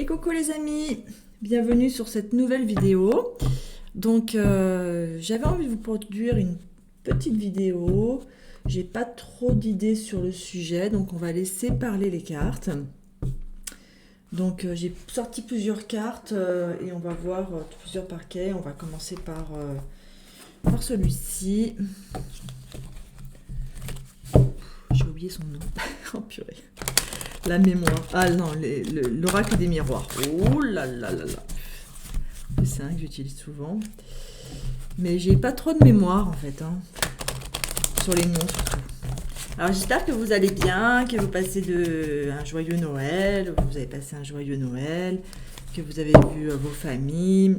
Et coucou les amis, bienvenue sur cette nouvelle vidéo. Donc j'avais envie de vous produire une petite vidéo. J'ai pas trop d'idées sur le sujet, donc on va laisser parler les cartes. Donc j'ai sorti plusieurs cartes et on va voir plusieurs parquets. On va commencer par celui-ci. J'ai oublié son nom. Oh purée. La mémoire. Ah non, l'oracle des miroirs. Oh là là là là. C'est un que j'utilise souvent. Mais j'ai pas trop de mémoire en fait. Sur les noms surtout. Alors j'espère que vous allez bien, que vous passez un joyeux Noël, vous avez passé un joyeux Noël, que vous avez vu vos familles,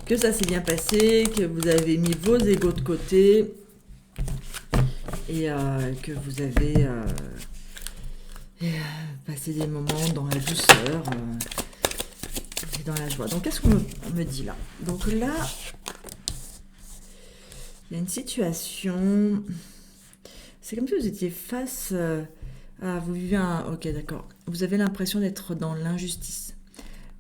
que ça s'est bien passé, que vous avez mis vos égos de côté et que vous avez passé des moments dans la douceur et dans la joie. Donc qu'est-ce qu'on me dit là? Donc là, il y a une situation... C'est comme si vous étiez face à... Vous vivez un... Ok, d'accord. Vous avez l'impression d'être dans l'injustice.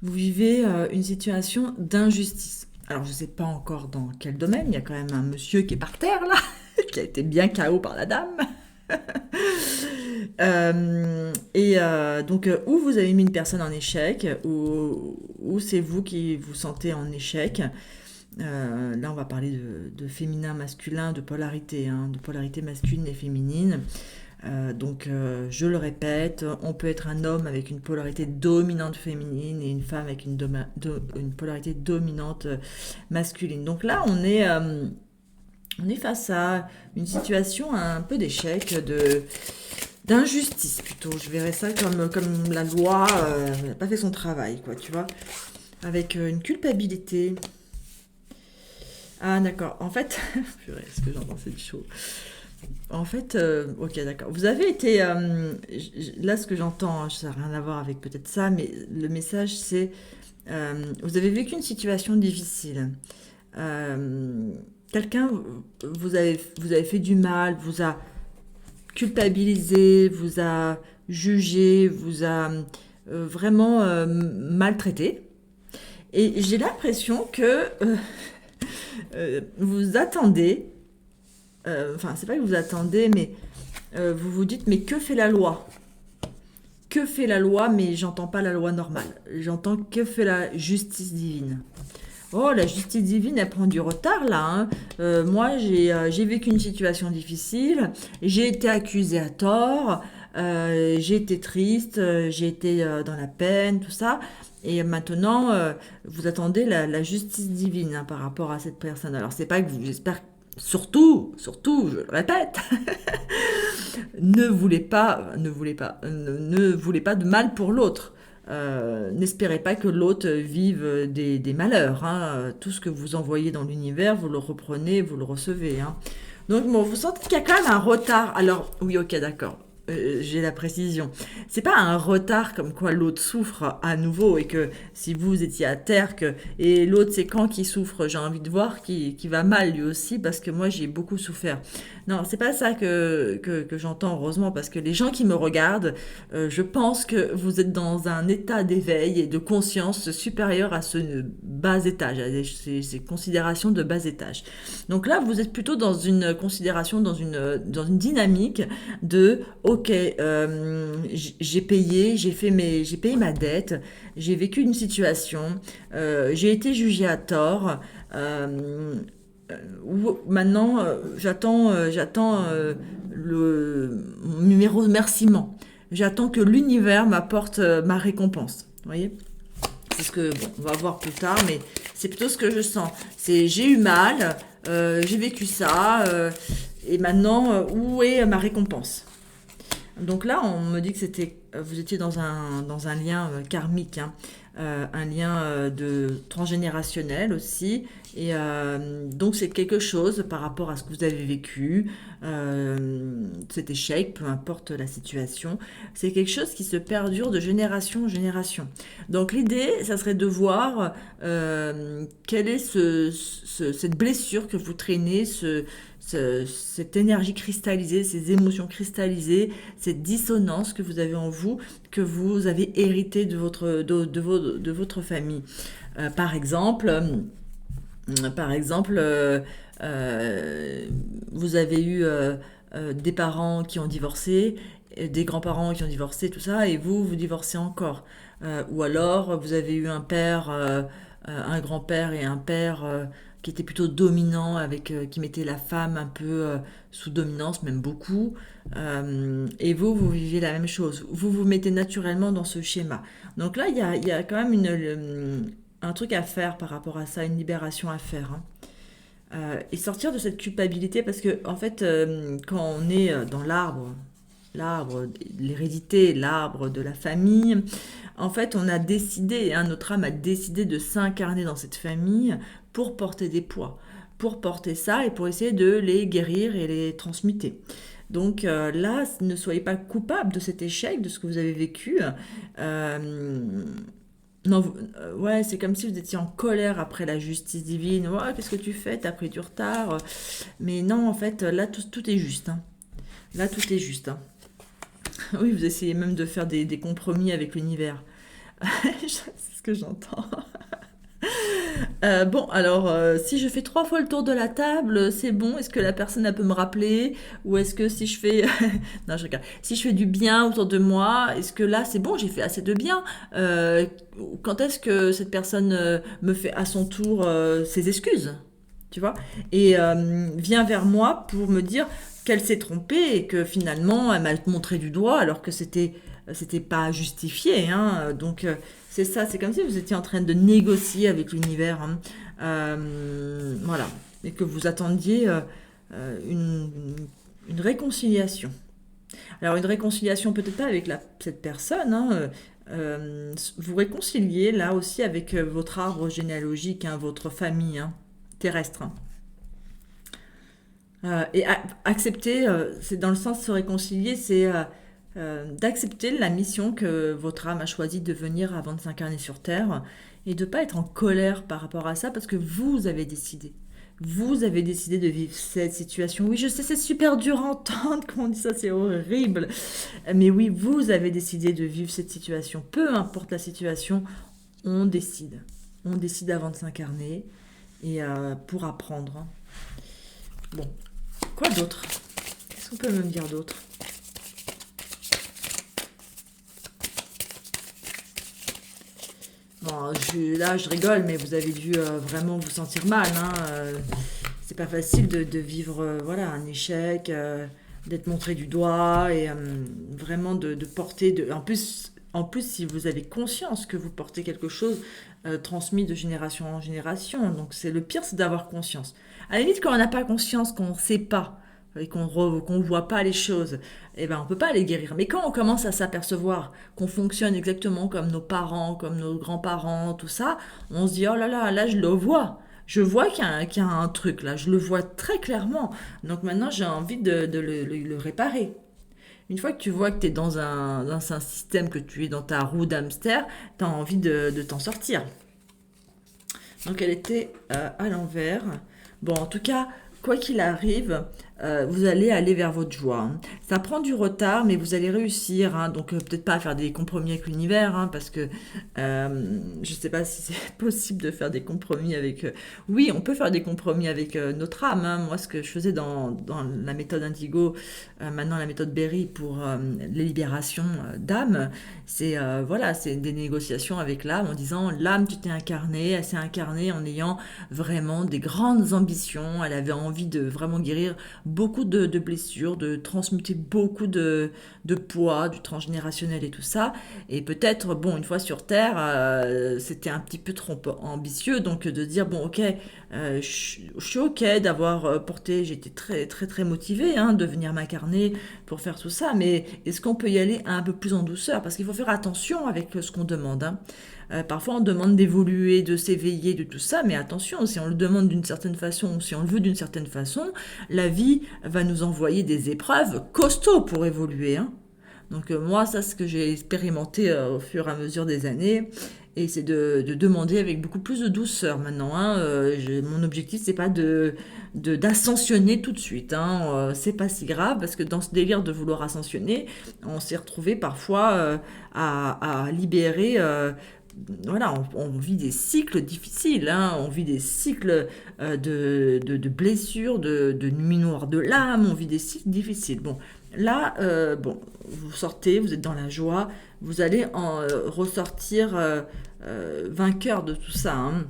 Vous vivez une situation d'injustice. Alors, je ne sais pas encore dans quel domaine. Il y a quand même un monsieur qui est par terre, là, qui a été bien KO par la dame. Donc, où vous avez mis une personne en échec, ou c'est vous qui vous sentez en échec. Là, on va parler de féminin, masculin, de polarité masculine et féminine. Je le répète, on peut être un homme avec une polarité dominante féminine et une femme avec une polarité dominante masculine. Donc là, on est face à une situation un peu d'échec, d'injustice plutôt. Je verrais ça comme la loi n'a pas fait son travail, quoi, tu vois, avec une culpabilité. Ah d'accord, en fait, purée, ce que j'entends c'est du chaud. En fait, ok d'accord, vous avez été, là ce que j'entends, ça n'a rien à voir avec peut-être ça, mais le message c'est, vous avez vécu une situation difficile. Quelqu'un vous avez fait du mal, vous a culpabilisé, vous a jugé, vous a vraiment maltraité. Et j'ai l'impression que... vous attendez, c'est pas que vous attendez, mais vous vous dites, mais que fait la loi? Que fait la loi? Mais j'entends pas la loi normale. J'entends que fait la justice divine. Oh, la justice divine, elle prend du retard là. Moi, j'ai vécu une situation difficile, j'ai été accusée à tort, j'ai été triste, j'ai été dans la peine, tout ça. Et maintenant, vous attendez la justice divine par rapport à cette personne. Alors, c'est pas que vous, j'espère, surtout, je le répète, ne voulez pas de mal pour l'autre. N'espérez pas que l'autre vive des malheurs. Tout ce que vous envoyez dans l'univers, vous le reprenez, vous le recevez. Donc, bon, vous sentez qu'il y a quand même un retard. Alors, oui, ok, d'accord. J'ai la précision. C'est pas un retard comme quoi l'autre souffre à nouveau et que si vous étiez à terre et l'autre c'est quand qui souffre, j'ai envie de voir qui va mal lui aussi parce que moi j'ai beaucoup souffert. Non, c'est pas ça que j'entends, heureusement, parce que les gens qui me regardent, je pense que vous êtes dans un état d'éveil et de conscience supérieur à ce bas étage, à ces considérations de bas étage. Donc là, vous êtes plutôt dans une considération, dans une dynamique de ok, j'ai payé, j'ai payé ma dette, j'ai vécu une situation, j'ai été jugé à tort. Maintenant, j'attends mes remerciements. J'attends que l'univers m'apporte ma récompense. Vous voyez? C'est ce que, bon, on va voir plus tard, mais c'est plutôt ce que je sens. C'est j'ai eu mal, j'ai vécu ça, et maintenant, où est ma récompense? Donc là, on me dit que vous étiez dans un lien karmique, un lien de transgénérationnel aussi. Et donc c'est quelque chose par rapport à ce que vous avez vécu, cet échec, peu importe la situation, c'est quelque chose qui se perdure de génération en génération. Donc l'idée, ça serait de voir quelle est cette blessure que vous traînez, cette énergie cristallisée, ces émotions cristallisées, cette dissonance que vous avez en vous, que vous avez hérité de votre famille. Par exemple, par exemple, vous avez eu des parents qui ont divorcé, des grands-parents qui ont divorcé, tout ça, et vous divorcez encore. Ou alors, vous avez eu un grand-père et un père qui étaient plutôt dominants, qui mettaient la femme un peu sous dominance, même beaucoup. Et vous vivez la même chose. Vous vous mettez naturellement dans ce schéma. Donc là, il y a quand même un truc à faire par rapport à ça, une libération à faire, hein. Et sortir de cette culpabilité parce que en fait quand on est dans l'arbre, l'hérédité, l'arbre de la famille, en fait on a décidé, hein, notre âme a décidé de s'incarner dans cette famille pour porter des poids, pour porter ça et pour essayer de les guérir et les transmuter. Donc là, ne soyez pas coupable de cet échec, de ce que vous avez vécu. Euh, non, ouais, c'est comme si vous étiez en colère après la justice divine. Ouais, qu'est-ce que tu fais? T'as pris du retard. Mais non, en fait, là, tout est juste, hein. Là, tout est juste, hein. Oui, vous essayez même de faire des compromis avec l'univers. C'est ce que j'entends. Bon, alors, si je fais 3 fois le tour de la table, c'est bon. Est-ce que la personne, elle peut me rappeler? Ou est-ce que si je fais... non, je regarde. Si je fais du bien autour de moi, est-ce que là, c'est bon, j'ai fait assez de bien? Euh, Quand est-ce que cette personne me fait à son tour ses excuses? Tu vois? Et vient vers moi pour me dire qu'elle s'est trompée et que finalement, elle m'a montré du doigt alors que c'était pas justifié, hein. Donc c'est ça, c'est comme si vous étiez en train de négocier avec l'univers, hein. Voilà, et que vous attendiez une, une réconciliation. Alors une réconciliation peut-être pas avec cette personne, hein, vous réconciliez là aussi avec votre arbre généalogique, hein, votre famille, hein, terrestre, hein. Accepter, c'est dans le sens de se réconcilier, c'est d'accepter la mission que votre âme a choisi de venir avant de s'incarner sur Terre et de ne pas être en colère par rapport à ça parce que vous avez décidé. Vous avez décidé de vivre cette situation. Oui, je sais, c'est super dur à entendre quand on dit ça, c'est horrible. Mais oui, vous avez décidé de vivre cette situation. Peu importe la situation, on décide. On décide avant de s'incarner et pour apprendre, hein. Bon, quoi d'autre? Qu'est-ce qu'on peut me dire d'autre? Bon, là, je rigole, mais vous avez dû vraiment vous sentir mal, hein. C'est pas facile de vivre voilà, un échec, d'être montré du doigt et vraiment de porter. En plus, si vous avez conscience que vous portez quelque chose transmis de génération en génération, donc c'est le pire, c'est d'avoir conscience. À la limite, quand on n'a pas conscience, qu'on ne sait pas et qu'on ne voit pas les choses, eh ben, on ne peut pas les guérir. Mais quand on commence à s'apercevoir qu'on fonctionne exactement comme nos parents, comme nos grands-parents, tout ça, on se dit, oh là là, là je le vois. Je vois qu'il y a un truc là, je le vois très clairement. Donc maintenant, j'ai envie de le réparer. Une fois que tu vois que tu es dans un système, que tu es dans ta roue d'hamster, tu as envie de t'en sortir. Donc elle était à l'envers. Bon, en tout cas, quoi qu'il arrive, vous allez aller vers votre joie, hein. Ça prend du retard, mais vous allez réussir, hein. Donc peut-être pas à faire des compromis avec l'univers, hein, parce que je ne sais pas si c'est possible de faire des compromis avec... Oui, on peut faire des compromis avec notre âme, hein. Moi, ce que je faisais dans la méthode Indigo, maintenant la méthode Berry pour les libérations d'âme, c'est voilà, c'est des négociations avec l'âme en disant l'âme, tu t'es incarnée, elle s'est incarnée en ayant vraiment des grandes ambitions, elle avait envie de vraiment guérir beaucoup de blessures, de transmuter beaucoup de poids, du transgénérationnel et tout ça. Et peut-être, bon, une fois sur Terre, c'était un petit peu trop ambitieux, donc de dire, bon, ok, je suis ok d'avoir porté, j'étais très, très, très motivée, hein, de venir m'incarner pour faire tout ça, mais est-ce qu'on peut y aller un peu plus en douceur? Parce qu'il faut faire attention avec ce qu'on demande, hein. Parfois, on demande d'évoluer, de s'éveiller, de tout ça, mais attention, si on le demande d'une certaine façon, si on le veut d'une certaine façon, la vie va nous envoyer des épreuves costauds pour évoluer, hein. Donc moi, ça, c'est ce que j'ai expérimenté au fur et à mesure des années. Et c'est de demander avec beaucoup plus de douceur maintenant, hein. Mon objectif, c'est pas d'ascensionner tout de suite, hein. C'est pas si grave parce que dans ce délire de vouloir ascensionner, on s'est retrouvé parfois à libérer. Voilà, on vit des cycles difficiles, hein. On vit des cycles de blessures, de nuits noires de l'âme, on vit des cycles difficiles. Bon, là, bon, vous sortez, vous êtes dans la joie, vous allez ressortir vainqueur de tout ça, hein.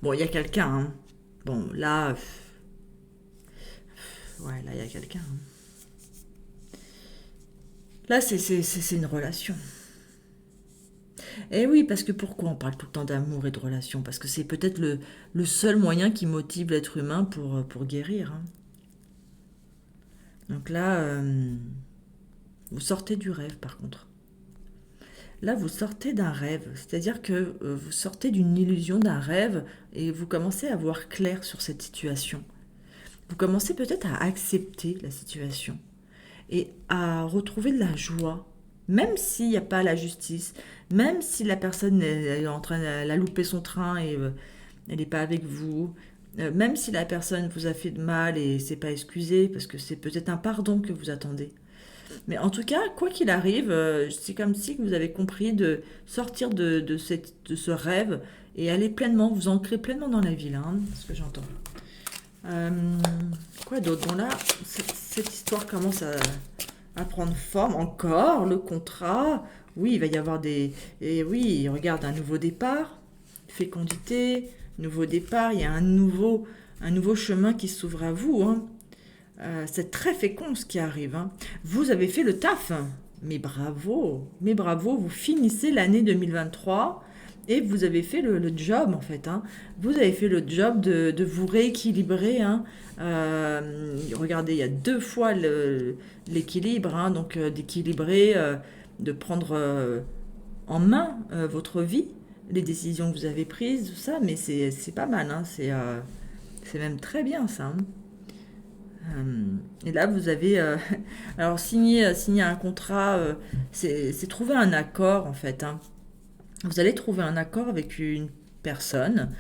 Bon, il y a quelqu'un, hein. Bon, là, ouais, là, il y a quelqu'un, hein. Là, c'est une relation. Eh oui, parce que pourquoi on parle tout le temps d'amour et de relation? Parce que c'est peut-être le seul moyen qui motive l'être humain pour guérir, hein. Donc là, vous sortez du rêve, par contre. Là, vous sortez d'un rêve, c'est-à-dire que vous sortez d'une illusion, d'un rêve, et vous commencez à voir clair sur cette situation. Vous commencez peut-être à accepter la situation et à retrouver de la joie, même s'il n'y a pas la justice, même si la personne est en train, elle a loupé son train et elle n'est pas avec vous, même si la personne vous a fait de mal et s'est pas excusée, parce que c'est peut-être un pardon que vous attendez. Mais en tout cas, quoi qu'il arrive, c'est comme si vous avez compris de sortir de ce rêve et aller pleinement, vous ancrer pleinement dans la vie, là, hein, ce que j'entends. Euh, quoi d'autre? Bon là, cette histoire commence à prendre forme encore, le contrat. Oui, il va y avoir des... Et oui, regarde, un nouveau départ, fécondité, nouveau départ, il y a un nouveau chemin qui s'ouvre à vous, hein. C'est très fécond ce qui arrive, hein. Vous avez fait le taf, hein. Mais bravo, vous finissez l'année 2023 et vous avez fait le job en fait, hein. Vous avez fait le job de vous rééquilibrer, hein. Regardez, il y a deux fois l'équilibre, hein, donc d'équilibrer, de prendre en main votre vie, les décisions que vous avez prises, tout ça, mais c'est pas mal, hein. C'est même très bien ça, hein. Et là, vous avez alors signer un contrat, c'est trouver un accord en fait, hein. Vous allez trouver un accord avec une personne.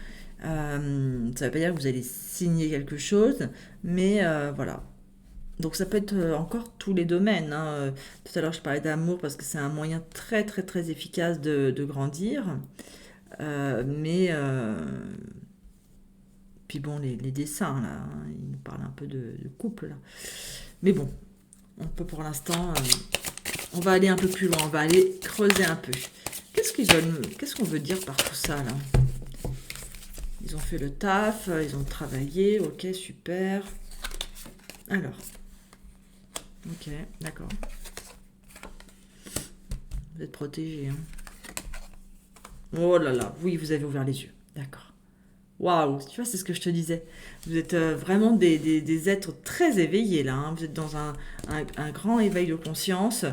Ça ne veut pas dire que vous allez signer quelque chose, mais voilà. Donc ça peut être encore tous les domaines, hein. Tout à l'heure, je parlais d'amour parce que c'est un moyen très très très efficace de grandir. Mais puis bon, les dessins, là, hein, ils nous parlent un peu de couple, là. Mais bon, on peut pour l'instant, on va aller un peu plus loin, on va aller creuser un peu. Qu'est-ce qu'on veut dire par tout ça, là? Ils ont fait le taf, ils ont travaillé, ok, super. Alors, ok, d'accord. Vous êtes protégés, hein. Oh là là, oui, vous avez ouvert les yeux, d'accord. Waouh, tu vois, c'est ce que je te disais. Vous êtes vraiment des êtres très éveillés là, hein. Vous êtes dans un grand éveil de conscience.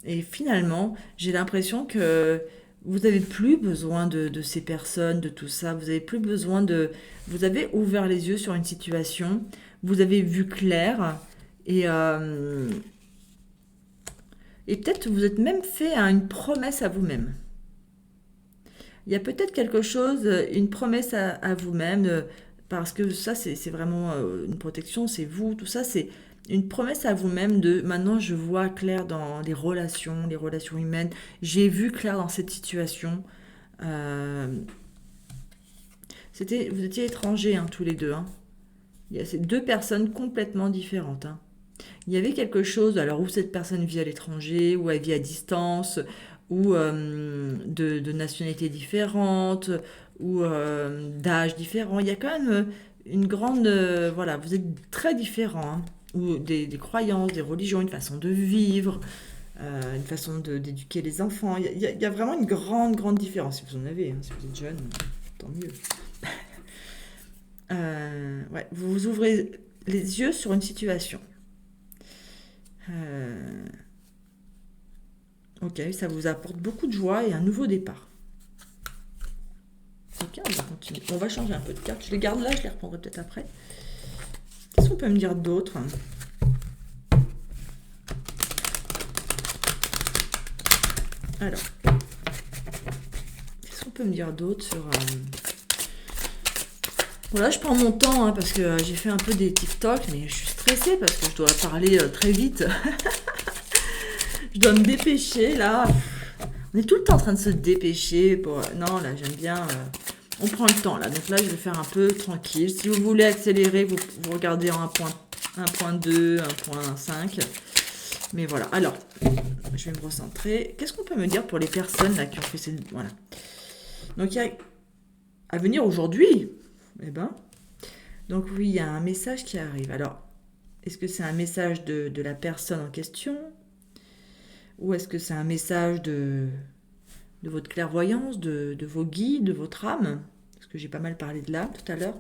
Et finalement, j'ai l'impression que vous n'avez plus besoin de ces personnes, de tout ça. Vous avez plus besoin de... Vous avez ouvert les yeux sur une situation. Vous avez vu clair. Et peut-être vous êtes même fait une promesse à vous-même. Il y a peut-être quelque chose, une promesse à vous-même, parce que ça, c'est vraiment une protection, c'est vous, tout ça, c'est une promesse à vous-même de maintenant je vois clair dans les relations humaines, j'ai vu clair dans cette situation. Euh, vous étiez étrangers, hein, tous les deux, hein. Il y a ces deux personnes complètement différentes, hein. Il y avait quelque chose, alors où cette personne vit à l'étranger, ou elle vit à distance, ou de nationalités différentes, ou d'âge différent. Il y a quand même une grande... voilà, vous êtes très différents, hein. Ou des croyances, des religions, une façon de vivre, une façon d'éduquer les enfants. Il y a vraiment une grande, grande différence. Si vous en avez, hein, si vous êtes jeune, tant mieux. Ouais, vous vous ouvrez les yeux sur une situation. Euh, ok, ça vous apporte beaucoup de joie et un nouveau départ. Ok, on va continuer. On va changer un peu de carte. Je les garde là, je les reprendrai peut-être après. Qu'est-ce qu'on peut me dire d'autre? Alors, peut me dire d'autre sur... Voilà, je prends mon temps hein, parce que j'ai fait un peu des TikTok, mais je suis stressée parce que je dois parler très vite. Je dois me dépêcher là. On est tout le temps en train de se dépêcher. Pour... Non, là, j'aime bien... On prend le temps là. Donc là, je vais faire un peu tranquille. Si vous voulez accélérer, vous regardez en 1.2, 1.5. Mais voilà. Alors, je vais me recentrer. Qu'est-ce qu'on peut me dire pour les personnes là qui ont fait ces... Voilà. Donc, il y a à venir aujourd'hui... Eh ben, donc oui, il y a un message qui arrive. Alors, est-ce que c'est un message de la personne en question? Ou est-ce que c'est un message de votre clairvoyance, de vos guides, de votre âme? Parce que j'ai pas mal parlé de l'âme tout à l'heure.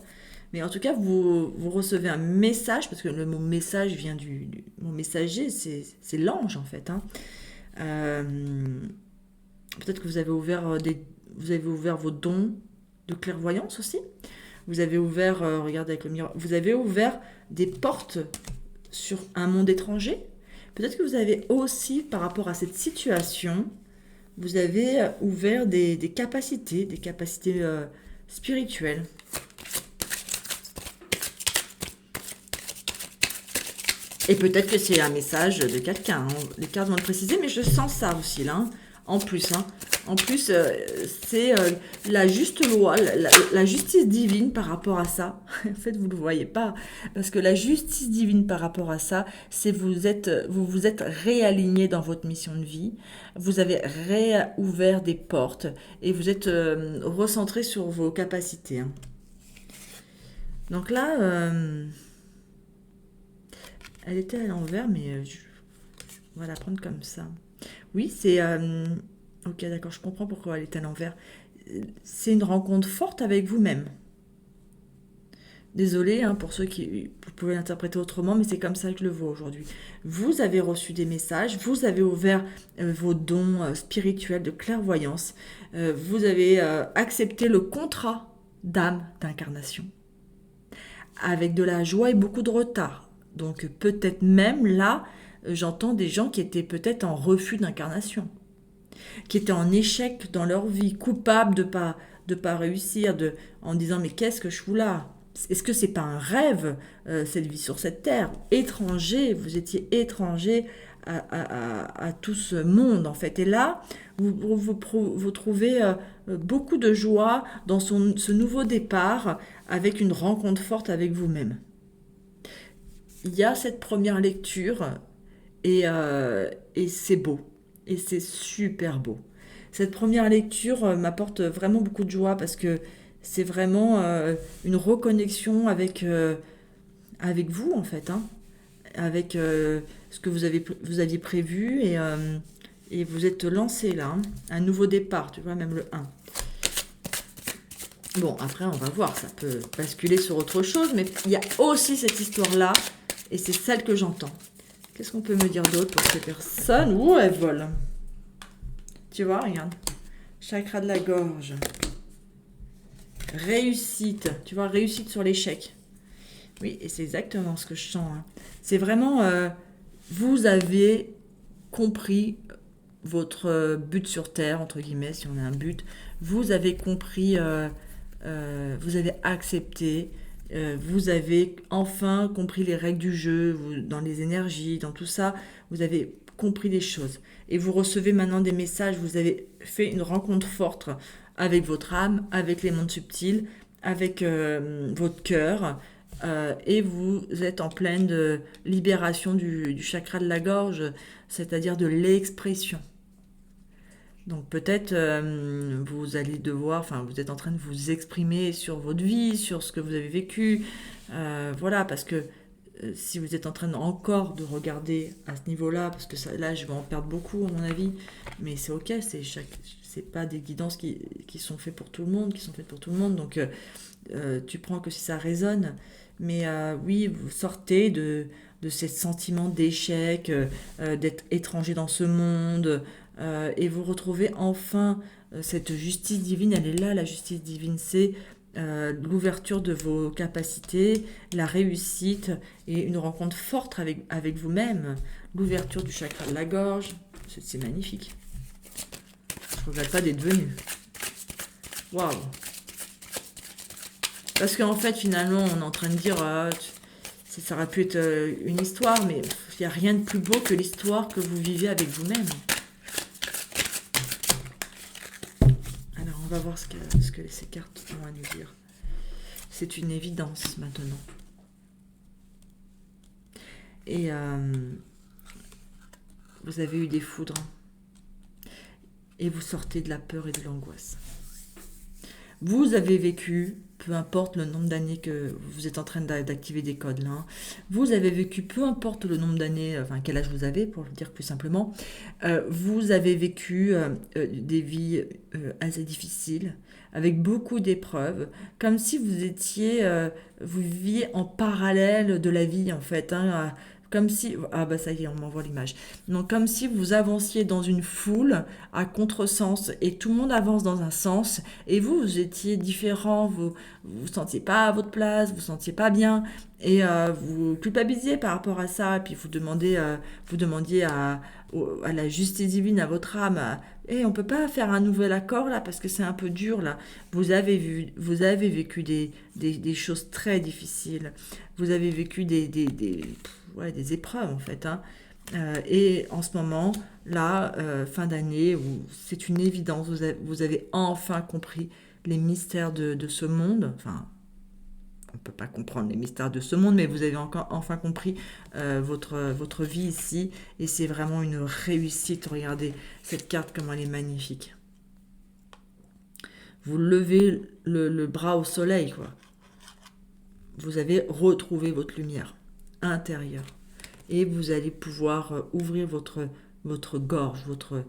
Mais en tout cas, vous recevez un message, parce que le mot message vient du mot messager, c'est l'ange en fait. Hein. Peut-être que vous avez ouvert vos dons de clairvoyance aussi. Vous avez ouvert, regardez avec le miroir, vous avez ouvert des portes sur un monde étranger. Peut-être que vous avez aussi, par rapport à cette situation, vous avez ouvert des capacités spirituelles. Et peut-être que c'est un message de quelqu'un. Hein. Les cartes vont le préciser, mais je sens ça aussi là. Hein. En plus, hein. En plus, c'est la juste loi, la justice divine par rapport à ça. En fait, vous ne le voyez pas. Parce que la justice divine par rapport à ça, c'est vous vous êtes réaligné dans votre mission de vie. Vous avez réouvert des portes et vous êtes recentré sur vos capacités. Hein. Donc là, elle était à l'envers, mais on va la prendre comme ça. Oui, c'est... Ok, d'accord, je comprends pourquoi elle est à l'envers. C'est une rencontre forte avec vous-même. Désolée hein, pour ceux qui vous pouvez l'interpréter autrement, mais c'est comme ça que je le vois aujourd'hui. Vous avez reçu des messages, vous avez ouvert vos dons spirituels de clairvoyance, vous avez accepté le contrat d'âme d'incarnation avec de la joie et beaucoup de retard. Donc peut-être même là, j'entends des gens qui étaient peut-être en refus d'incarnation, qui étaient en échec dans leur vie, coupables de pas réussir, en disant mais qu'est-ce que je fous là? Est-ce que c'est pas un rêve cette vie sur cette terre? Étranger, vous étiez étranger à tout ce monde en fait. Et là, vous trouvez beaucoup de joie dans ce nouveau départ avec une rencontre forte avec vous-même. Il y a cette première lecture et c'est beau. Et c'est super beau. Cette première lecture m'apporte vraiment beaucoup de joie parce que c'est vraiment une reconnexion avec vous, en fait. Hein, avec ce que vous aviez prévu et vous êtes lancé là. Hein, un nouveau départ, tu vois, même le 1. Bon, après, on va voir. Ça peut basculer sur autre chose. Mais il y a aussi cette histoire-là et c'est celle que j'entends. Qu'est-ce qu'on peut me dire d'autre pour ces personnes? Ouh, elles volent. Tu vois, regarde. Chakra de la gorge. Réussite. Tu vois, réussite sur l'échec. Oui, et c'est exactement ce que je sens. Hein. C'est vraiment... vous avez compris votre but sur Terre, entre guillemets, si on a un but. Vous avez compris... vous avez accepté... vous avez enfin compris les règles du jeu, dans les énergies, dans tout ça, vous avez compris des choses. Et vous recevez maintenant des messages, vous avez fait une rencontre forte avec votre âme, avec les mondes subtils, avec votre cœur, et vous êtes en pleine libération du chakra de la gorge, c'est-à-dire de l'expression. Donc peut-être vous allez devoir, enfin vous êtes en train de vous exprimer sur votre vie, sur ce que vous avez vécu, voilà, parce que si vous êtes en train encore de regarder à ce niveau-là, parce que ça, là je vais en perdre beaucoup à mon avis, mais c'est ok, c'est pas des guidances qui sont faites pour tout le monde, donc tu prends que si ça résonne, mais oui, vous sortez de ces sentiments d'échec, d'être étranger dans ce monde, et vous retrouvez enfin cette justice divine. Elle est là, la justice divine, c'est l'ouverture de vos capacités, la réussite et une rencontre forte avec vous-même, l'ouverture du chakra de la gorge. C'est magnifique. Je ne regrette pas d'être venue. Waouh. Parce qu'en fait, finalement, on est en train de dire, ça aurait pu être une histoire, mais il n'y a rien de plus beau que l'histoire que vous vivez avec vous-même. Alors, on va voir ce que ces cartes ont à nous dire. C'est une évidence maintenant. Et vous avez eu des foudres. Et vous sortez de la peur et de l'angoisse. Vous avez vécu, peu importe le nombre d'années que vous êtes en train d'activer des codes là, vous avez vécu, peu importe le nombre d'années, enfin quel âge vous avez, pour le dire plus simplement, vous avez vécu des vies assez difficiles, avec beaucoup d'épreuves, comme si vous viviez en parallèle de la vie en fait, hein, comme si, ah bah ça y est, on m'envoie l'image. Donc comme si vous avanciez dans une foule à contresens et tout le monde avance dans un sens et vous étiez différent, vous sentiez pas à votre place, vous sentiez pas bien et vous culpabilisiez par rapport à ça et puis vous demandiez à la justice divine, à votre âme, et on peut pas faire un nouvel accord là parce que c'est un peu dur là. Vous avez vécu des choses très difficiles. Vous avez vécu des épreuves en fait, hein. Et en ce moment, là, fin d'année, c'est une évidence, vous avez enfin compris les mystères de ce monde. Enfin, on ne peut pas comprendre les mystères de ce monde, mais vous avez enfin compris votre vie ici. Et c'est vraiment une réussite. Regardez cette carte, comment elle est magnifique. Vous levez le bras au soleil, quoi. Vous avez retrouvé votre lumière intérieure. Et vous allez pouvoir ouvrir votre gorge, votre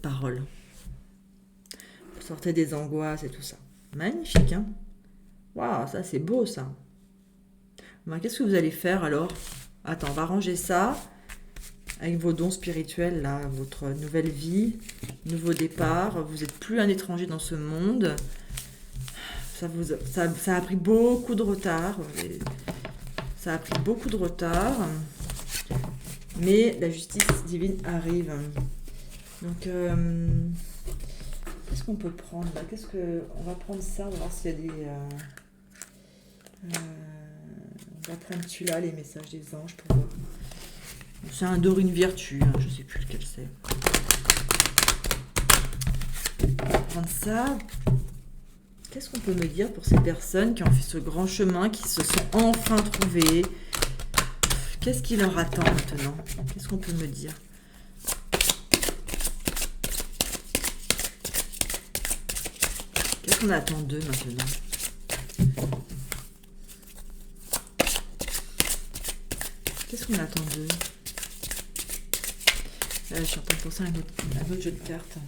parole. Vous sortez des angoisses et tout ça. Magnifique, hein? Waouh, ça c'est beau, ça. Ben, qu'est-ce que vous allez faire alors? Attends, on va ranger ça avec vos dons spirituels, là, votre nouvelle vie, nouveau départ. Vous n'êtes plus un étranger dans ce monde. Ça a pris beaucoup de retard. Ça a pris beaucoup de retard. Mais la justice divine arrive. Donc, qu'est-ce qu'on peut prendre là? On va prendre ça, on va voir s'il y a des... on va prendre celui-là, les messages des anges, pour voir. C'est un dor, une vertu, hein, je ne sais plus lequel c'est. On va prendre ça. Qu'est-ce qu'on peut me dire pour ces personnes qui ont fait ce grand chemin, qui se sont enfin trouvées? Qu'est-ce qui leur attend maintenant? Qu'est-ce qu'on peut me dire? Qu'est-ce qu'on attend d'eux maintenant? Qu'est-ce qu'on attend d'eux? Je suis en train de penser à un autre jeu de cartes.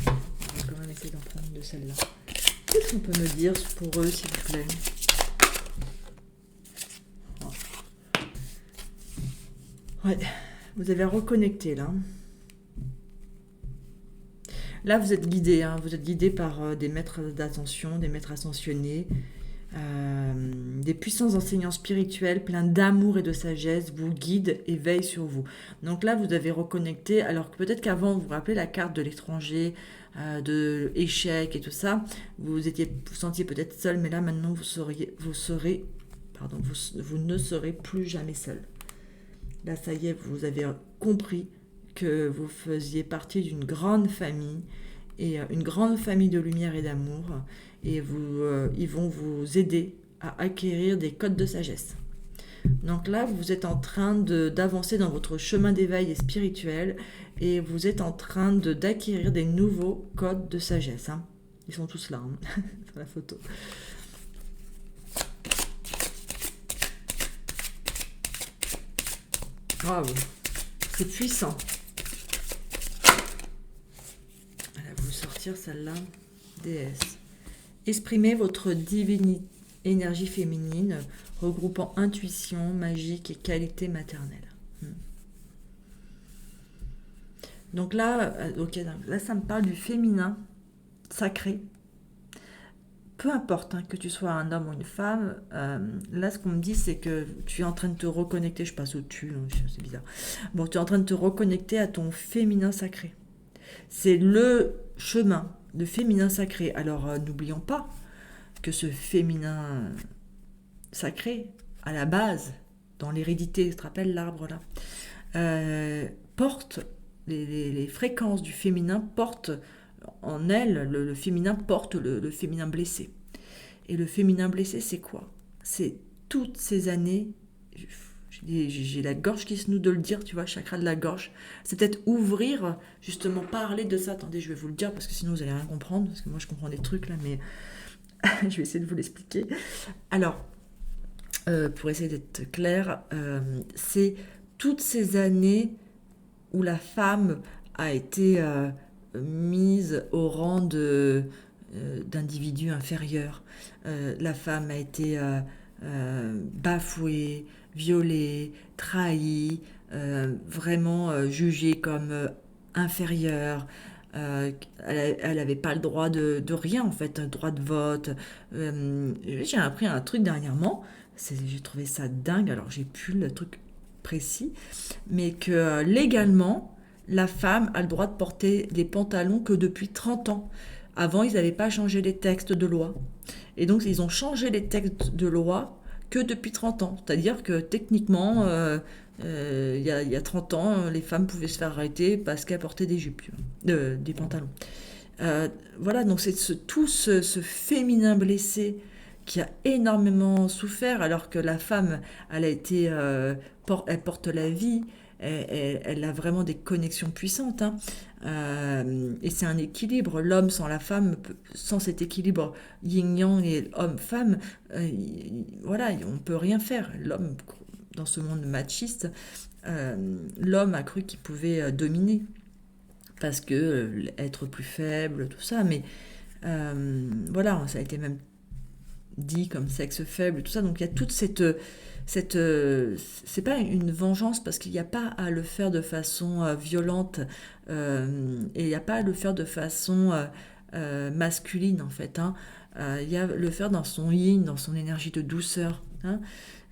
On va quand même essayer d'en prendre une de celle-là. Qu'est-ce qu'on peut me dire pour eux, s'il vous plaît? Ouais, vous avez reconnecté là. Là, vous êtes guidé, hein, vous êtes guidé par des maîtres d'attention, des maîtres ascensionnés, des puissants enseignants spirituels pleins d'amour et de sagesse vous guident et veillent sur vous. Donc là, vous avez reconnecté, alors que peut-être qu'avant, vous vous rappelez la carte de l'étranger, de échec et tout ça, vous sentiez peut-être seul, mais là, maintenant, vous ne serez plus jamais seul. Là, ça y est, vous avez compris que vous faisiez partie d'une grande famille, et une grande famille de lumière et d'amour, et ils vont vous aider à acquérir des codes de sagesse. Donc là, vous êtes en train d'avancer dans votre chemin d'éveil et spirituel, et vous êtes en train d'acquérir des nouveaux codes de sagesse. Hein. Ils sont tous là, hein, sur la photo. Bravo, c'est puissant. Elle va vous sortir celle-là, déesse. Exprimez votre divine énergie féminine, regroupant intuition, magique et qualité maternelle. Donc là, là, ça me parle du féminin sacré. Peu importe que tu sois un homme ou une femme, là ce qu'on me dit c'est que tu es en train de te reconnecter, je passe au-dessus, c'est bizarre. Bon, tu es en train de te reconnecter à ton féminin sacré. C'est le chemin de féminin sacré. Alors, n'oublions pas que ce féminin sacré, à la base, dans l'hérédité, tu te rappelles l'arbre là, porte les fréquences du féminin, portent en elle, le féminin porte le féminin blessé. Et le féminin blessé, c'est quoi? C'est toutes ces années, j'ai la gorge qui se noue de le dire, tu vois, chakra de la gorge. C'est peut-être ouvrir, justement, parler de ça. Attendez, je vais vous le dire, parce que sinon vous allez rien comprendre, parce que moi je comprends des trucs là, mais je vais essayer de vous l'expliquer. Alors, pour essayer d'être clair, c'est toutes ces années où la femme a été mise au rang d'individu inférieur. La femme a été bafouée, violée, trahie, vraiment jugée comme inférieure. Elle n'avait pas le droit de rien en fait, un droit de vote. J'ai appris un truc dernièrement, j'ai trouvé ça dingue, alors j'ai plus le truc précis, mais que légalement, la femme a le droit de porter des pantalons que depuis 30 ans. Avant, ils n'avaient pas changé les textes de loi. Et donc, ils ont changé les textes de loi que depuis 30 ans. C'est-à-dire que techniquement, il y a 30 ans, les femmes pouvaient se faire arrêter parce qu'elles portaient des jupes, des pantalons. Voilà, donc c'est tout ce féminin blessé qui a énormément souffert, alors que la femme, elle a été, elle porte la vie, elle a vraiment des connexions puissantes, hein. Et c'est un équilibre. L'homme sans la femme, sans cet équilibre yin-yang et homme-femme, voilà, on peut rien faire. L'homme, dans ce monde machiste, l'homme a cru qu'il pouvait dominer parce que être plus faible, tout ça, mais voilà, ça a été même dit comme sexe faible, tout ça. Donc il y a toute cette c'est pas une vengeance parce qu'il n'y a pas à le faire de façon violente, et il n'y a pas à le faire de façon masculine en fait, hein. Il y a le faire dans son yin, dans son énergie de douceur, hein.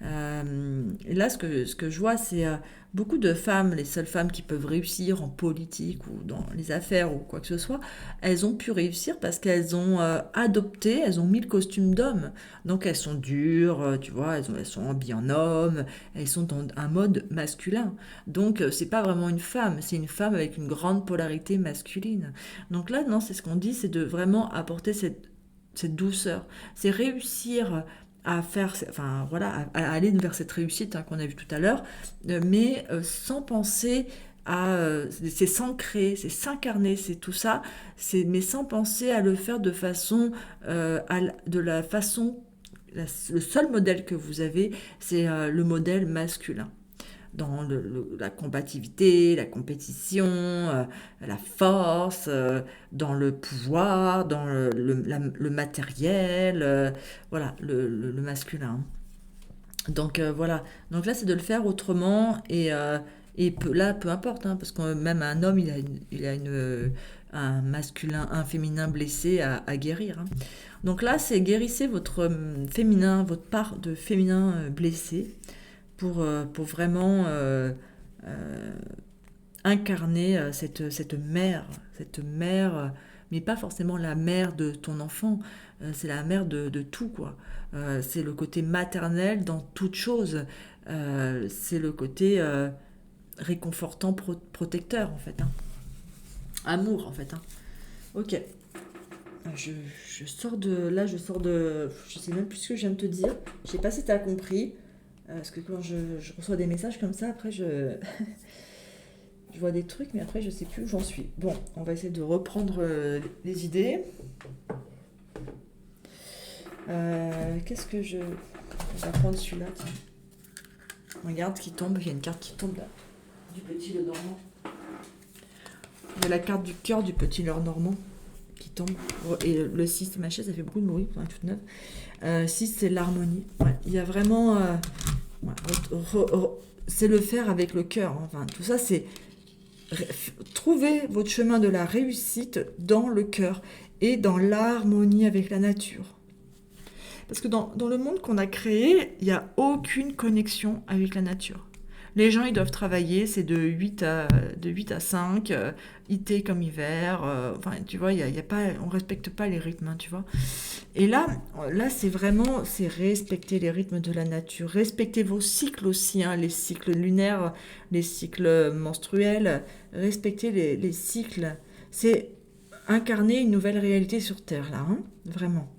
Et là, ce que je vois, c'est beaucoup de femmes, les seules femmes qui peuvent réussir en politique ou dans les affaires ou quoi que ce soit, elles ont pu réussir parce qu'elles ont adopté, elles ont mis le costume d'homme. Donc elles sont dures, tu vois, elles sont habillées en homme, elles sont dans un mode masculin. Donc c'est pas vraiment une femme, c'est une femme avec une grande polarité masculine. Donc là, non, c'est ce qu'on dit, c'est de vraiment apporter cette douceur. C'est réussir à faire, enfin voilà, à aller vers cette réussite, hein, qu'on a vu tout à l'heure, mais sans penser à, c'est s'ancrer, c'est s'incarner, c'est tout ça, mais sans penser à le faire de façon, de la façon, le seul modèle que vous avez, c'est le modèle masculin dans la combativité, la compétition, la force, dans le pouvoir, dans le matériel, voilà, le masculin. Donc voilà, donc là c'est de le faire autrement et là peu importe, hein, parce que même un homme il a un masculin, un féminin blessé à guérir, hein. Donc là c'est guérissez votre féminin, votre part de féminin blessé pour vraiment incarner cette mère, mais pas forcément la mère de ton enfant, c'est la mère de tout, quoi. C'est le côté maternel dans toute chose, c'est le côté réconfortant, protecteur, en fait, hein. Amour, en fait, hein. Ok. Je sors de... Là, je sors de... Je sais même plus ce que je viens de te dire. Je sais pas si tu as compris. Parce que quand je reçois des messages comme ça, après je vois des trucs, mais après je sais plus où j'en suis. Bon, on va essayer de reprendre les idées. Qu'est-ce que je... On va prendre celui-là, tiens. Regarde qui tombe, il y a une carte qui tombe là. Du petit Lenormand. Il y a la carte du cœur du petit Lenormand qui tombe. Et le 6, ma chaise, ça fait beaucoup de bruit, elle est toute neuve. 6, c'est l'harmonie. Ouais, il y a vraiment... c'est le faire avec le cœur, hein. Enfin, tout ça, c'est trouver votre chemin de la réussite dans le cœur et dans l'harmonie avec la nature. Parce que dans le monde qu'on a créé, il n'y a aucune connexion avec la nature. Les gens, ils doivent travailler, c'est de 8 à 5, été comme hiver. Enfin, tu vois, y a pas, on respecte pas les rythmes, hein, tu vois. Et là, c'est vraiment, c'est respecter les rythmes de la nature. Respecter vos cycles aussi, hein, les cycles lunaires, les cycles menstruels. Respecter les cycles. C'est incarner une nouvelle réalité sur Terre, là, hein, vraiment.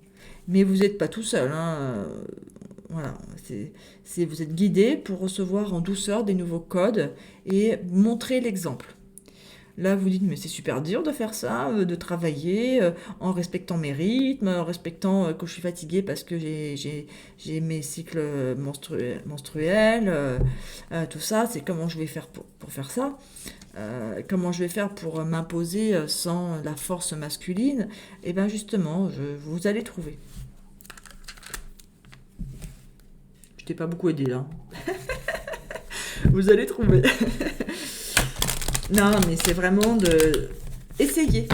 Mais vous n'êtes pas tout seul, hein. Voilà, vous êtes guidé pour recevoir en douceur des nouveaux codes et montrer l'exemple. Là, vous dites, mais c'est super dur de faire ça, de travailler en respectant mes rythmes, en respectant que je suis fatiguée parce que j'ai mes cycles menstruels, tout ça. C'est comment je vais faire pour faire ça. Comment je vais faire pour m'imposer sans la force masculine. Et bien justement, vous allez trouver. Je t'ai pas beaucoup aidé là. Vous allez trouver. Non, mais c'est vraiment de essayer.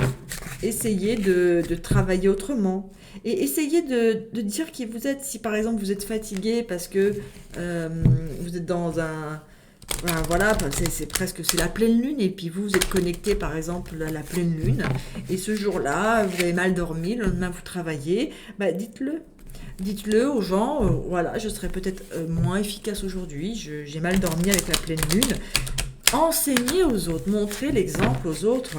Essayer de travailler autrement. Et essayer de dire qui vous êtes. Si par exemple vous êtes fatigué parce que euh, vous êtes dans un... ben, voilà, enfin, c'est presque c'est la pleine lune et puis vous êtes connecté par exemple à la pleine lune et ce jour-là vous avez mal dormi, le lendemain vous travaillez, bah, dites-le. Dites-le aux gens, voilà, je serai peut-être moins efficace aujourd'hui, j'ai mal dormi avec la pleine lune. Enseignez aux autres, montrez l'exemple aux autres.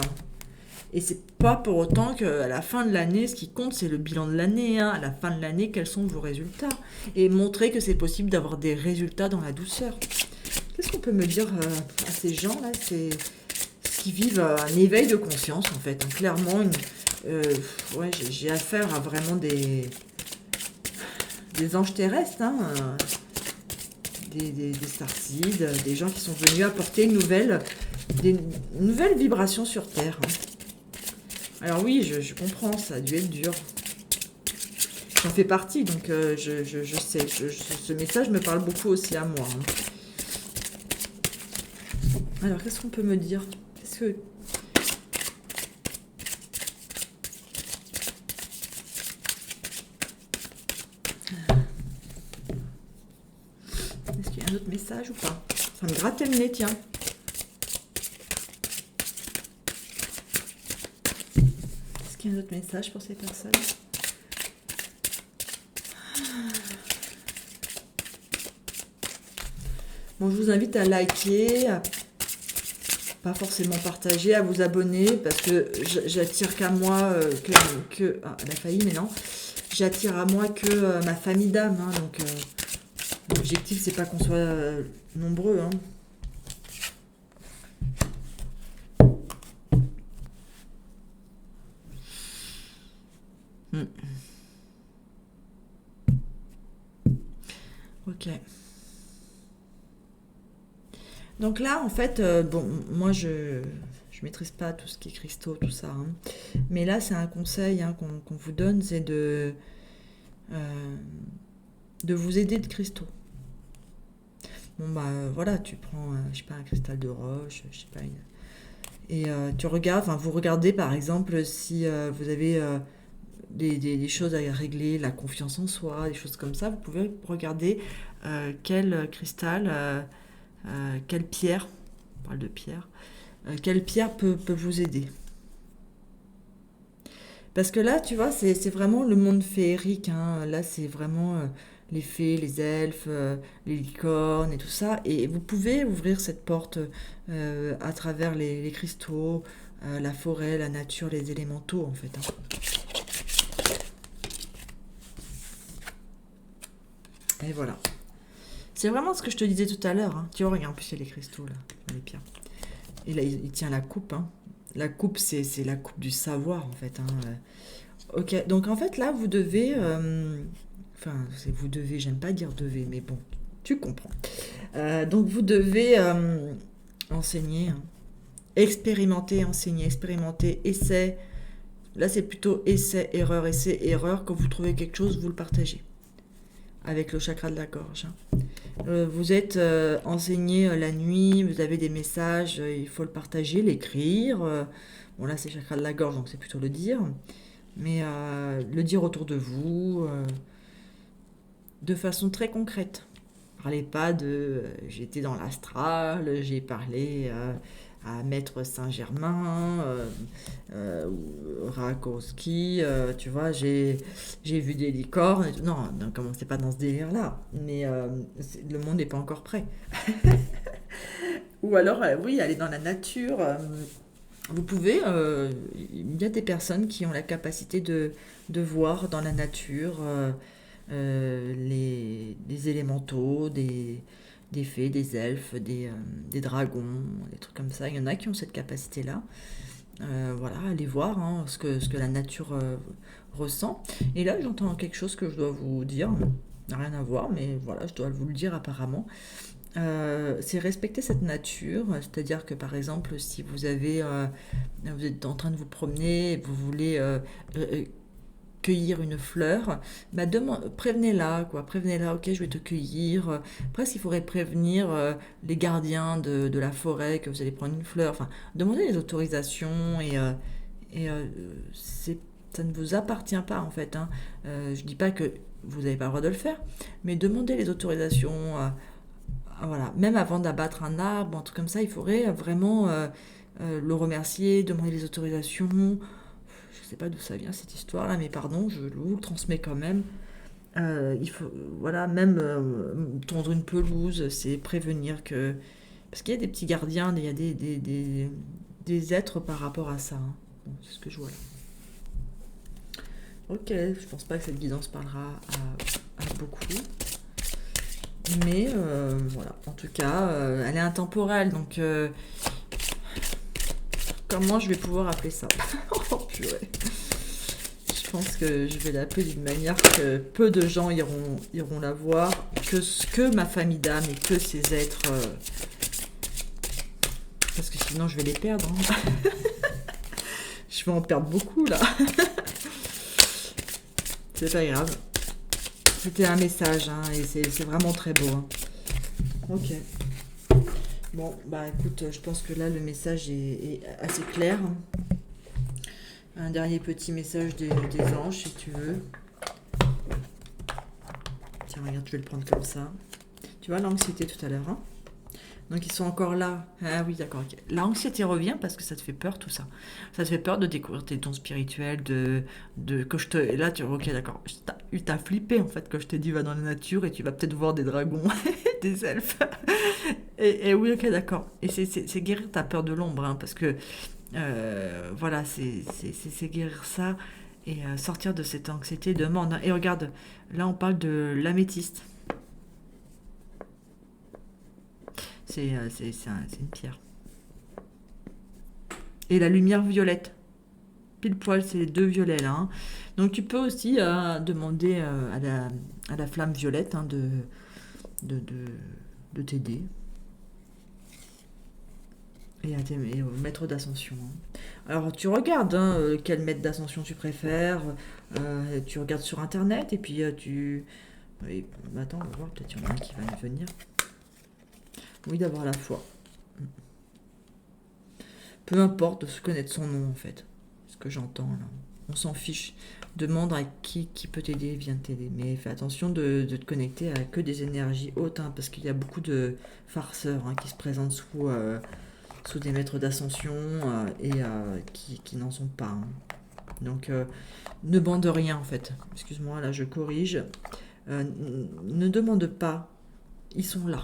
Et c'est pas pour autant qu'à la fin de l'année, ce qui compte, c'est le bilan de l'année, hein. À la fin de l'année, quels sont vos résultats? Et montrer que c'est possible d'avoir des résultats dans la douceur. Qu'est-ce qu'on peut me dire à ces gens-là? C'est ce qui vivent un éveil de conscience, en fait, hein. Clairement, euh, ouais, j'ai affaire à vraiment des anges terrestres, hein, des starseeds, des gens qui sont venus apporter des nouvelles vibrations sur Terre, hein. Alors oui, je comprends, ça a dû être dur. J'en fais partie, donc je sais. Ce message me parle beaucoup aussi à moi, hein. Alors, qu'est-ce qu'on peut me dire? Est-ce qu'il y a un autre message ou pas? Ça me grattait le nez, tiens. Est-ce qu'il y a un autre message pour ces personnes? Bon, je vous invite à liker, à pas forcément partager, à vous abonner, parce que j'attire qu'à moi, elle a failli, mais non. J'attire à moi que ma famille d'âme, hein, donc l'objectif, c'est pas qu'on soit nombreux, hein. Hmm. Ok. Donc là, en fait, bon, moi, je maîtrise pas tout ce qui est cristaux, tout ça, hein. Mais là, c'est un conseil, hein, qu'on vous donne, c'est euh, de vous aider de cristaux. Bon, bah, voilà, tu prends, je sais pas, un cristal de roche, je sais pas, et tu regardes, enfin, vous regardez, par exemple, si vous avez des choses à régler, la confiance en soi, des choses comme ça, vous pouvez regarder quel cristal, quelle pierre, on parle de pierre, quelle pierre peut vous aider. Parce que là, tu vois, c'est vraiment le monde féerique, hein. Là, c'est vraiment les fées, les elfes, les licornes et tout ça. Et vous pouvez ouvrir cette porte à travers les cristaux, la forêt, la nature, les élémentaux, en fait, hein. Et voilà. C'est vraiment ce que je te disais tout à l'heure, hein. Tu vois, regarde, en plus, il y a les cristaux, là, les pierres. Et là, il tient la coupe, hein. La coupe, c'est la coupe du savoir, en fait, hein. Ok, donc en fait, là, vous devez... enfin, c'est vous devez, j'aime pas dire devez, mais bon, tu comprends. Donc, vous devez enseigner, hein. Expérimenter, enseigner, expérimenter, essai. Là, c'est plutôt essai, erreur. Quand vous trouvez quelque chose, vous le partagez avec le chakra de la gorge, hein. Vous êtes enseigné la nuit, vous avez des messages, il faut le partager, l'écrire. Bon, là, c'est chakra de la gorge, donc c'est plutôt le dire. Mais le dire autour de vous, de façon très concrète. parlais pas de j'étais dans l'astral, j'ai parlé à Maître Saint-Germain, ou Rakowski, tu vois, j'ai vu des licornes. Non, ne commencez pas dans ce délire-là. Mais le monde n'est pas encore prêt. Ou alors, oui, aller dans la nature. Vous pouvez, il y a des personnes qui ont la capacité de voir dans la nature des élémentaux, des fées, des elfes, des dragons, des trucs comme ça. Il y en a qui ont cette capacité-là. Voilà, allez voir hein, ce que la nature ressent. Et là, j'entends quelque chose que je dois vous dire. Rien à voir, mais voilà, je dois vous le dire apparemment. C'est respecter cette nature, c'est-à-dire que par exemple, si vous êtes en train de vous promener, et vous voulez euh, cueillir une fleur, bah prévenez-la, quoi, prévenez-la, ok, je vais te cueillir. Presque, il faudrait prévenir les gardiens de la forêt que vous allez prendre une fleur, enfin, demandez les autorisations et ça ne vous appartient pas en fait, hein. Je dis pas que vous n'avez pas le droit de le faire, mais demandez les autorisations. Voilà, même avant d'abattre un arbre, un truc comme ça, il faudrait vraiment le remercier, demander les autorisations. Je sais pas d'où ça vient cette histoire-là, mais pardon, je vous le transmets quand même. Il faut, voilà, même tondre une pelouse, c'est prévenir que... Parce qu'il y a des petits gardiens, il y a des êtres par rapport à ça, hein. Bon, c'est ce que je vois là. Ok, je pense pas que cette guidance parlera à beaucoup. Mais voilà, en tout cas, elle est intemporelle, donc comment je vais pouvoir appeler ça? Oh purée. Je pense que je vais l'appeler d'une manière que peu de gens iront la voir, que ma famille d'âme et que ces êtres, parce que sinon je vais les perdre, hein. Je vais en perdre beaucoup là. C'est pas grave. C'était un message, hein, et c'est vraiment très beau, hein. Ok. Bon, bah écoute, je pense que là le message est assez clair. Un dernier petit message des anges, si tu veux. Tiens, regarde, je vais le prendre comme ça. Tu vois l'anxiété tout à l'heure, hein? Donc ils sont encore là. Ah oui, d'accord. Ok. L'anxiété revient parce que ça te fait peur tout ça. Ça te fait peur de découvrir tes dons spirituels, que je te. Et là, ok, d'accord. T'as flippé en fait quand je t'ai dit va dans la nature et tu vas peut-être voir des dragons, des elfes. Et oui, ok, d'accord. Et c'est guérir ta peur de l'ombre, hein, parce que voilà, c'est guérir ça et sortir de cette anxiété demande, hein. Et regarde, là on parle de l'améthyste. C'est une pierre. Et la lumière violette. Pile poil, c'est les deux violets là, hein. Donc tu peux aussi demander à la flamme violette, hein, de, de, de t'aider. Et au maître d'ascension, hein. Alors tu regardes hein, quel maître d'ascension tu préfères. Tu regardes sur internet et puis tu. Oui, attends, on va voir, peut-être qu'il y en a un qui va venir. Oui, d'avoir la foi. Peu importe de se connaître son nom en fait. Ce que j'entends là. On s'en fiche. Demande à qui peut t'aider, vient t'aider. Mais fais attention de te connecter à que des énergies hautes, hein, parce qu'il y a beaucoup de farceurs hein, qui se présentent sous des maîtres d'ascension et qui n'en sont pas, hein. Donc ne bande rien en fait. Excuse-moi, là je corrige. Ne demande pas, ils sont là.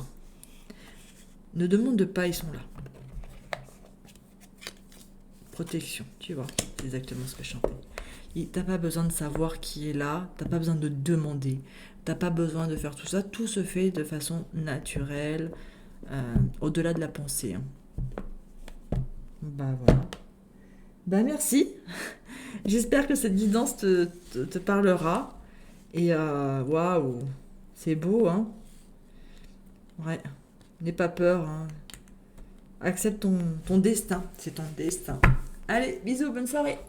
Ne demande pas, ils sont là. Protection, tu vois, c'est exactement ce que je chantais. T'as pas besoin de savoir qui est là, t'as pas besoin de demander, t'as pas besoin de faire tout ça, tout se fait de façon naturelle, au-delà de la pensée, hein. Bah voilà. Bah merci. J'espère que cette guidance te parlera. Et waouh, c'est beau, hein. Ouais. N'aie pas peur, hein. Accepte ton destin. C'est ton destin. Allez, bisous, bonne soirée.